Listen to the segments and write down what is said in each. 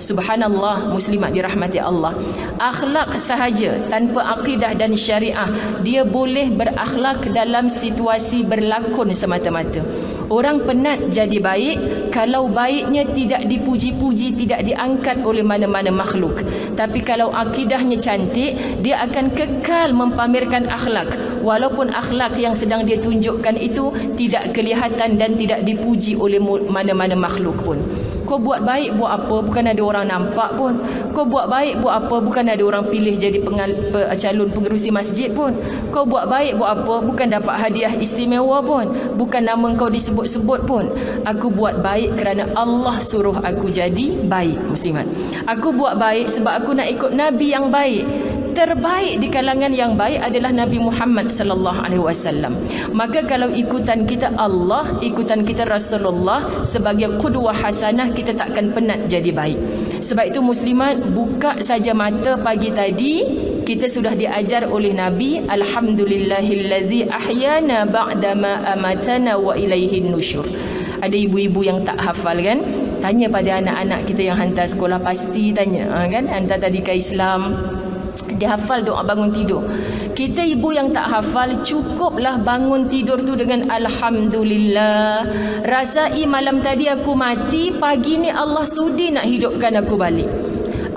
Subhanallah, muslimat dirahmati Allah. Akhlak sahaja tanpa akidah dan syariah, dia boleh berakhlak dalam situasi berlakon semata-mata. Orang penat jadi baik kalau baiknya tidak dipuji-puji, tidak diangkat oleh mana-mana makhluk. Tapi kalau akidahnya cantik, dia akan kekal mempamerkan akhlak, walaupun akhlak yang sedang dia tunjukkan itu tidak kelihatan dan tidak dipuji oleh mana-mana makhluk pun. Kau buat baik buat apa, bukan ada orang nampak pun. Kau buat baik buat apa, bukan ada orang pilih jadi calon pengerusi masjid pun. Kau buat baik buat apa, bukan dapat hadiah istimewa pun, bukan nama kau disebut-sebut pun. Aku buat baik kerana Allah suruh aku jadi baik, muslimat. Aku buat baik sebab aku nak ikut Nabi yang baik. Terbaik di kalangan yang baik adalah Nabi Muhammad sallallahu alaihi wasallam. Maka kalau ikutan kita Allah, ikutan kita Rasulullah sebagai qudwah hasanah, kita takkan penat jadi baik. Sebab itu muslimat, buka saja mata pagi tadi kita sudah diajar oleh Nabi, alhamdulillahillazi ahyana ba'dama amatana wa ilaihin nusyur. Ada ibu-ibu yang tak hafal kan? Tanya pada anak-anak kita yang hantar sekolah, pasti tanya kan, hantar tadika Islam, dia hafal doa bangun tidur. Kita ibu yang tak hafal, cukuplah bangun tidur tu dengan alhamdulillah. Rasai malam tadi aku mati, pagi ni Allah sudi nak hidupkan aku balik.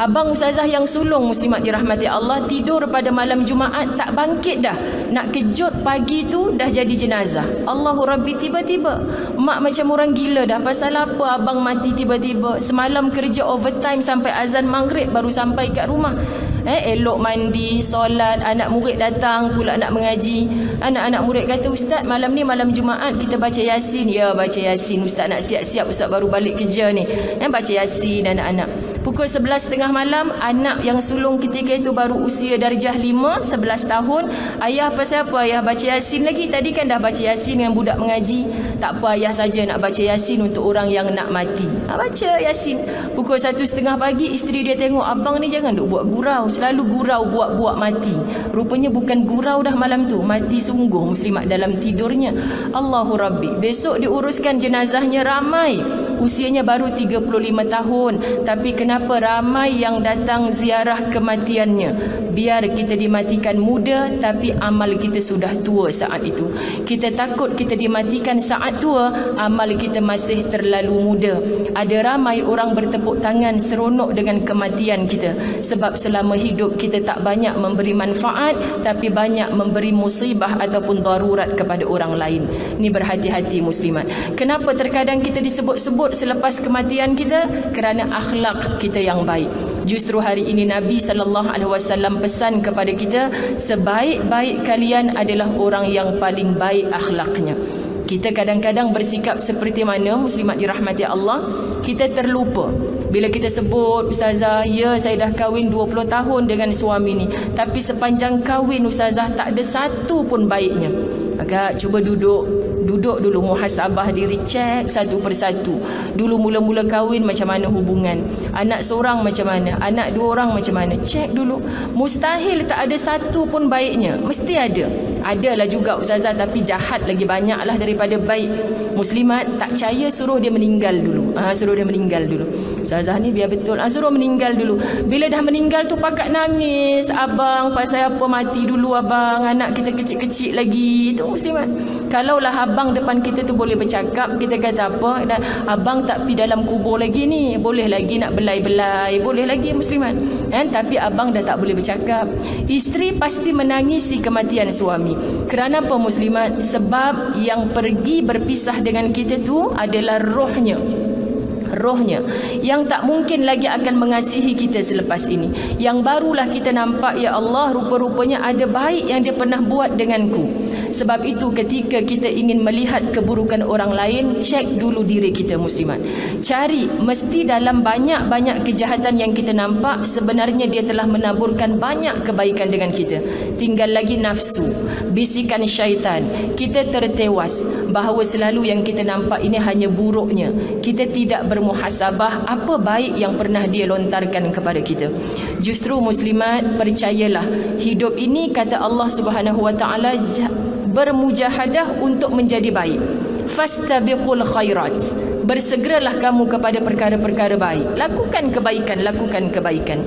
Abang ustazah yang sulung, muslimat dirahmati Allah, tidur pada malam Jumaat tak bangkit dah. Nak kejut pagi tu dah jadi jenazah. Allahu Rabbi, tiba-tiba mak macam orang gila dah. Pasal apa abang mati tiba-tiba? Semalam kerja overtime sampai azan maghrib baru sampai kat rumah. Elok mandi, solat, anak murid datang pula nak mengaji. Anak-anak murid kata, ustaz malam ni malam Jumaat kita baca Yasin. Ya, baca Yasin ustaz, nak siap-siap ustaz baru balik kerja ni. Baca Yasin anak-anak. Pukul 11.30 malam, anak yang sulung ketika itu baru usia darjah 5, 11 tahun. Ayah pasal apa ayah baca Yasin lagi? Tadi kan dah baca Yasin dengan budak mengaji. Tak apa, ayah saja nak baca Yasin untuk orang yang nak mati. Baca Yasin. Pukul 1.30 pagi, isteri dia tengok, abang ni jangan duk buat gurau, selalu gurau buat-buat mati. Rupanya bukan gurau dah malam tu, mati sungguh muslimat dalam tidurnya. Allahu Rabbi. Besok diuruskan jenazahnya, ramai. Usianya baru 35 tahun. Tapi kenapa ramai yang datang ziarah kematiannya? Biar kita dimatikan muda, tapi amal kita sudah tua saat itu. Kita takut kita dimatikan saat tua, amal kita masih terlalu muda. Ada ramai orang bertepuk tangan seronok dengan kematian kita. Sebab selama hidup kita tak banyak memberi manfaat, tapi banyak memberi musibah ataupun darurat kepada orang lain. Ni berhati-hati muslimat. Kenapa terkadang kita disebut-sebut selepas kematian kita? Kerana akhlak kita yang baik. Justru hari ini Nabi SAW pesan kepada kita, sebaik-baik kalian adalah orang yang paling baik akhlaknya. Kita kadang-kadang bersikap seperti mana, muslimat dirahmati Allah, kita terlupa. Bila kita sebut, ustazah, ya saya dah kahwin 20 tahun dengan suami ni, tapi sepanjang kahwin ustazah tak ada satu pun baiknya. Maka cuba duduk dulu, muhasabah diri, cek satu persatu. Dulu mula-mula kahwin macam mana hubungan, anak seorang macam mana, anak dua orang macam mana, cek dulu. Mustahil tak ada satu pun baiknya, mesti adalah juga ustazah, tapi jahat lagi banyaklah daripada baik. Muslimat tak percaya, suruh dia meninggal dulu. Suruh dia meninggal dulu. Ustazah ni biar betul. Suruh meninggal dulu. Bila dah meninggal tu pakat nangis, abang pasal apa mati dulu abang, anak kita kecil-kecil lagi. Tu muslimat. Kalaulah abang depan kita tu boleh bercakap, kita kata apa, abang tak pi dalam kubur lagi ni, boleh lagi nak belai-belai, boleh lagi muslimat. Tapi abang dah tak boleh bercakap. Isteri pasti menangisi kematian suami. Kerana apa muslimat? Sebab yang pergi berpisah dengan kita tu adalah rohnya yang tak mungkin lagi akan mengasihi kita selepas ini. Yang barulah kita nampak, ya Allah, rupa-rupanya ada baik yang dia pernah buat denganku. Sebab itu ketika kita ingin melihat keburukan orang lain, cek dulu diri kita muslimat. Cari, mesti dalam banyak-banyak kejahatan yang kita nampak, sebenarnya dia telah menaburkan banyak kebaikan dengan kita. Tinggal lagi nafsu, bisikan syaitan. Kita tertewas bahawa selalu yang kita nampak ini hanya buruknya. Kita tidak bermuhasabah apa baik yang pernah dia lontarkan kepada kita. Justru muslimat, percayalah, hidup ini kata Allah Subhanahu wa taala bermujahadah untuk menjadi baik. Fastabiqul khairat, bersegeralah kamu kepada perkara-perkara baik. Lakukan kebaikan, lakukan kebaikan.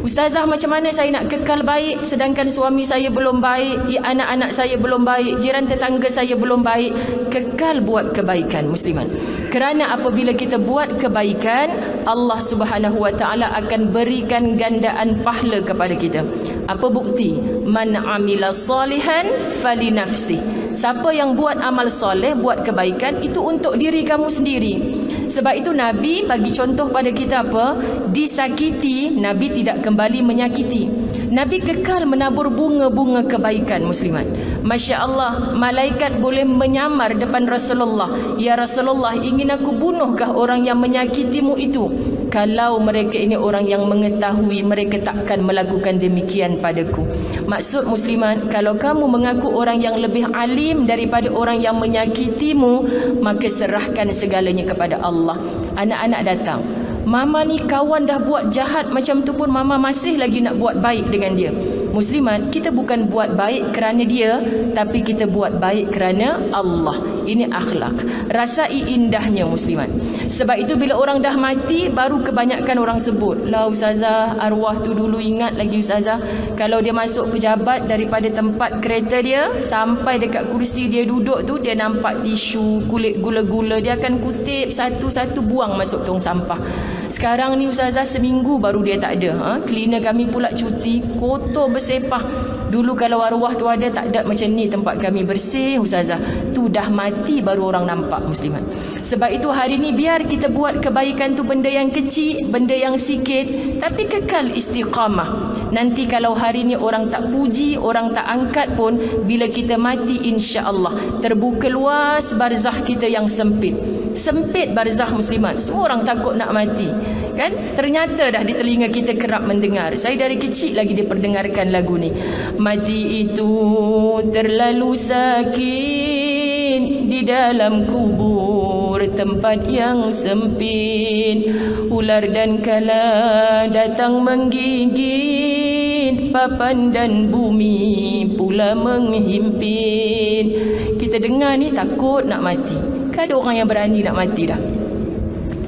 Ustazah, macam mana saya nak kekal baik sedangkan suami saya belum baik, anak-anak saya belum baik, jiran tetangga saya belum baik? Kekal buat kebaikan, musliman. Kerana apabila kita buat kebaikan, Allah Subhanahu wa taala akan berikan gandaan pahala kepada kita. Apa bukti? Man amila salihan fali nafsi. Siapa yang buat amal soleh, buat kebaikan, itu untuk diri kamu sendiri. Sebab itu Nabi bagi contoh pada kita apa? Disakiti, Nabi tidak kembali menyakiti. Nabi kekal menabur bunga-bunga kebaikan, muslimat. Masya Allah, malaikat boleh menyamar depan Rasulullah. Ya Rasulullah, ingin aku bunuhkah orang yang menyakitimu itu? Kalau mereka ini orang yang mengetahui, mereka takkan melakukan demikian padaku. Maksud muslimat, kalau kamu mengaku orang yang lebih alim daripada orang yang menyakitimu, maka serahkan segalanya kepada Allah. Anak-anak datang, mama ni kawan dah buat jahat macam tu pun mama masih lagi nak buat baik dengan dia. Muslimat, kita bukan buat baik kerana dia, tapi kita buat baik kerana Allah. Ini akhlak. Rasai indahnya, muslimat. Sebab itu bila orang dah mati, baru kebanyakan orang sebut, lah ustazah, arwah tu dulu ingat lagi ustazah, kalau dia masuk pejabat daripada tempat kereta dia sampai dekat kursi dia duduk tu, dia nampak tisu, kulit gula-gula, dia akan kutip satu-satu buang masuk tong sampah. Sekarang ni ustazah seminggu baru dia tak ada. Cleaner kami pula cuti, kotor bersepah. Dulu kalau arwah tu ada, tak ada macam ni tempat kami bersih ustazah. Tu dah mati baru orang nampak, muslimat. Sebab itu hari ni biar kita buat kebaikan tu benda yang kecil, benda yang sikit, tapi kekal istiqamah. Nanti kalau hari ni orang tak puji, orang tak angkat pun, bila kita mati insya-Allah terbuka luas barzah kita yang sempit. Sempit barzah, muslimat. Semua orang takut nak mati, kan? Ternyata dah di telinga kita kerap mendengar. Saya dari kecil lagi diperdengarkan lagu ni. Mati itu terlalu sakit di dalam kubur, tempat yang sempit, ular dan kala datang menggigit, papan dan bumi pula menghimpit. Kita dengar ni takut nak mati. Kan ada orang yang berani nak mati dah.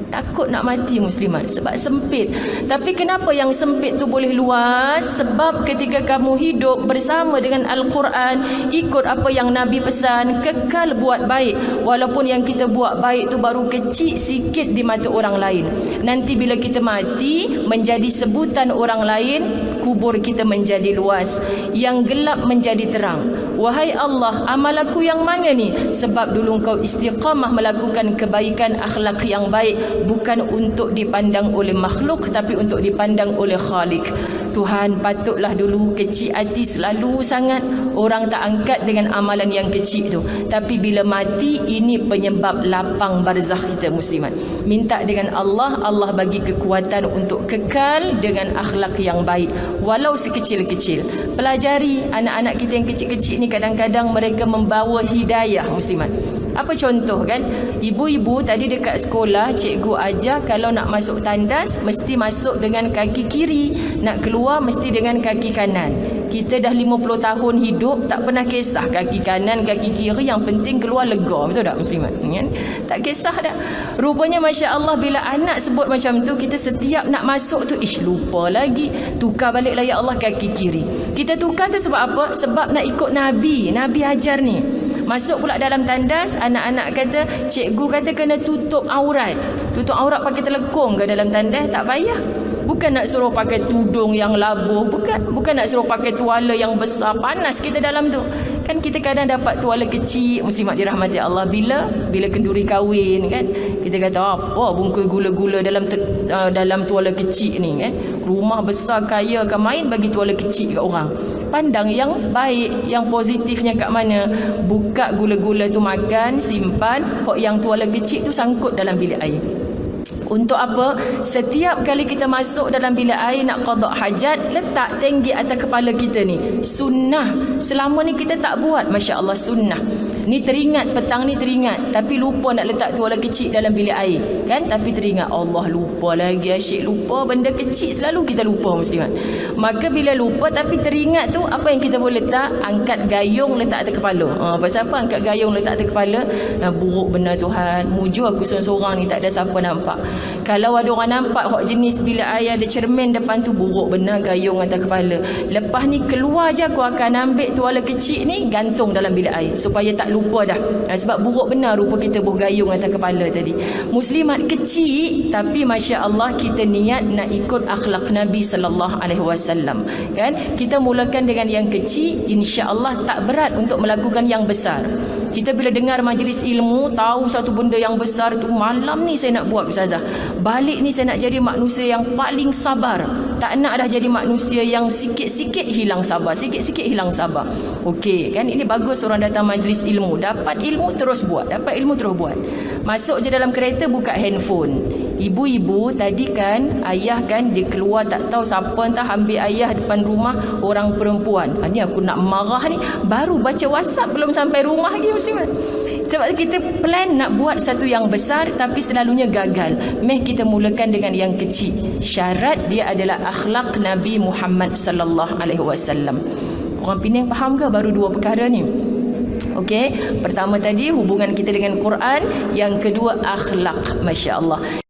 Takut nak mati, muslimat, sebab sempit. Tapi kenapa yang sempit tu boleh luas? Sebab ketika kamu hidup bersama dengan Al-Quran, ikut apa yang Nabi pesan, kekal buat baik. Walaupun yang kita buat baik tu baru kecil sikit di mata orang lain, nanti bila kita mati menjadi sebutan orang lain, kubur kita menjadi luas, yang gelap menjadi terang. Wahai Allah, amal aku yang mana ni? Sebab dulu engkau istiqamah melakukan kebaikan, akhlak yang baik, bukan untuk dipandang oleh makhluk, tapi untuk dipandang oleh Khalik. Tuhan, patutlah dulu kecil hati selalu sangat, orang tak angkat dengan amalan yang kecil tu. Tapi bila mati, ini penyebab lapang barzakh kita, muslimat. Minta dengan Allah, Allah bagi kekuatan untuk kekal dengan akhlak yang baik, walau sekecil-kecil. Pelajari anak-anak kita yang kecil-kecil ni, kadang-kadang mereka membawa hidayah, muslimat. Apa contoh kan? Ibu-ibu tadi dekat sekolah, cikgu ajar kalau nak masuk tandas mesti masuk dengan kaki kiri, nak keluar mesti dengan kaki kanan. Kita dah 50 tahun hidup tak pernah kisah kaki kanan, kaki kiri, yang penting keluar lega. Betul tak, muslimat? Kan? Tak kisah dah. Rupanya Masya Allah, bila anak sebut macam tu, kita setiap nak masuk tu, lupa lagi, tukar baliklah ya Allah kaki kiri. Kita tukar tu sebab apa? Sebab nak ikut Nabi. Nabi ajar ni. Masuk pula dalam tandas, anak-anak kata, cikgu kata kena tutup aurat. Tutup aurat pakai telekong ke dalam tandas? Tak payah. Bukan nak suruh pakai tudung yang labuh, bukan nak suruh pakai tuala yang besar, panas kita dalam tu. Kan kita kadang dapat tuala kecil, muslimat dirahmati Allah, bila kenduri kahwin kan, kita kata apa bungkus gula-gula dalam tuala kecil ni kan. Rumah besar kaya kan, main bagi tuala kecil kat orang. Pandang yang baik, yang positifnya kat mana. Buka gula-gula tu makan, simpan. Hok yang tuala kecil tu sangkut dalam bilik air. Untuk apa? Setiap kali kita masuk dalam bilik air nak qada hajat, letak tinggi atas kepala kita ni. Sunnah. Selama ni kita tak buat, Masya Allah, sunnah. Ni teringat petang ni teringat, tapi lupa nak letak tuala kecil dalam bilik air, kan? Tapi teringat, Allah lupa lagi, asyik lupa. Benda kecil selalu kita lupa muslimat. Maka bila lupa tapi teringat tu, apa yang kita boleh letak? Angkat gayung letak atas kepala. Pasal apa angkat gayung letak atas kepala? Buruk benar Tuhan, mujur aku seorang-seorang ni, tak ada siapa nampak. Kalau ada orang nampak hak jenis bilik air ada cermin depan tu, buruk benar gayung atas kepala. Lepas ni keluar je aku akan ambil tuala kecil ni gantung dalam bilik air supaya tak lupa dah. Sebab buruk benar rupa kita bergayung atas kepala tadi. Muslimat kecil tapi masya-Allah kita niat nak ikut akhlak Nabi sallallahu alaihi wasallam. Kan? Kita mulakan dengan yang kecil, insya-Allah tak berat untuk melakukan yang besar. Kita bila dengar majlis ilmu, tahu satu benda yang besar tu, malam ni saya nak buat ustazah. Balik ni saya nak jadi manusia yang paling sabar. Tak nak dah jadi manusia yang sikit-sikit hilang sabar, sikit-sikit hilang sabar. Okey, kan ini bagus orang datang majlis ilmu, dapat ilmu terus buat, dapat ilmu terus buat. Masuk je dalam kereta buka handphone. Ibu-ibu tadi kan, ayah kan dia keluar tak tahu siapa entah ambil ayah depan rumah orang perempuan. Ni aku nak marah ni, baru baca WhatsApp belum sampai rumah lagi muslimat. Sebab kita plan nak buat satu yang besar tapi selalunya gagal. Meh kita mulakan dengan yang kecil. Syarat dia adalah akhlak Nabi Muhammad sallallahu alaihi wasallam. Orang Penang faham ke baru dua perkara ni? Okey, pertama tadi hubungan kita dengan Quran, yang kedua akhlak, masya-Allah.